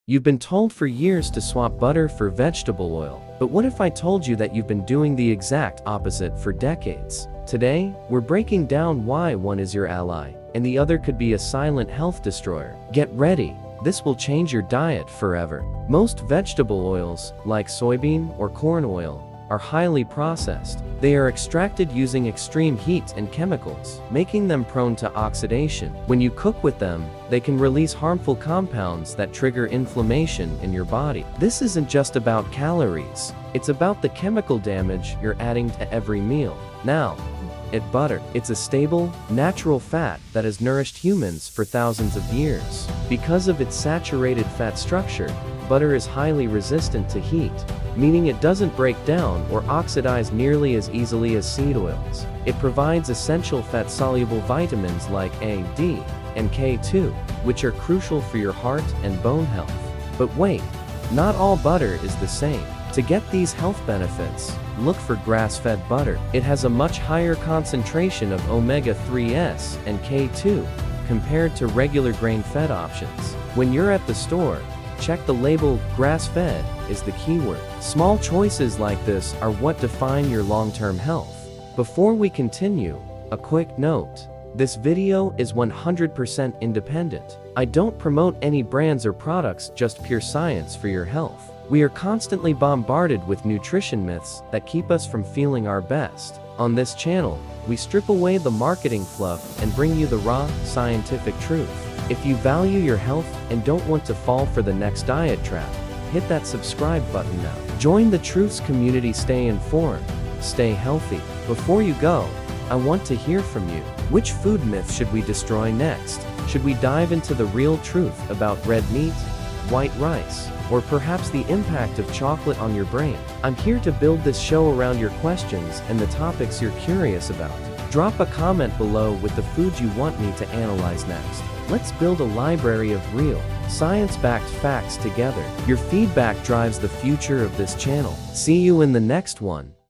You've been told for years to swap butter for vegetable oil, but what if I told you that you've been doing the exact opposite for decades? Today, we're breaking down why one is your ally, and the other could be a silent health destroyer. Get ready, this will change your diet forever. Most vegetable oils, like soybean or corn oil, are highly processed. They are extracted using extreme heat and chemicals, making them prone to oxidation. When you cook with them, they can release harmful compounds that trigger inflammation in your body. This isn't just about calories, it's about the chemical damage you're adding to every meal. Now, butter. It's a stable, natural fat that has nourished humans for thousands of years. Because of its saturated fat structure, butter is highly resistant to heat, meaning it doesn't break down or oxidize nearly as easily as seed oils. It provides essential fat-soluble vitamins like A, D, and K2, which are crucial for your heart and bone health. But wait, not all butter is the same. To get these health benefits, look for grass-fed butter. It has a much higher concentration of omega-3s and K2 compared to regular grain-fed options. When you're at the store, check the label. Grass-fed is the keyword. Small choices like this are what define your long-term health. Before we continue, a quick note. This video is 100% independent. I don't promote any brands or products, just pure science for your health. We are constantly bombarded with nutrition myths that keep us from feeling our best. On this channel, we strip away the marketing fluff and bring you the raw, scientific truth. If you value your health and don't want to fall for the next diet trap, hit that subscribe button now. Join the Truths community. Stay informed, stay healthy. Before you go, I want to hear from you. Which food myth should we destroy next? Should we dive into the real truth about red meat, white rice, or perhaps the impact of chocolate on your brain? I'm here to build this show around your questions and the topics you're curious about. Drop a comment below with the foods you want me to analyze next. Let's build a library of real, science-backed facts together. Your feedback drives the future of this channel. See you in the next one.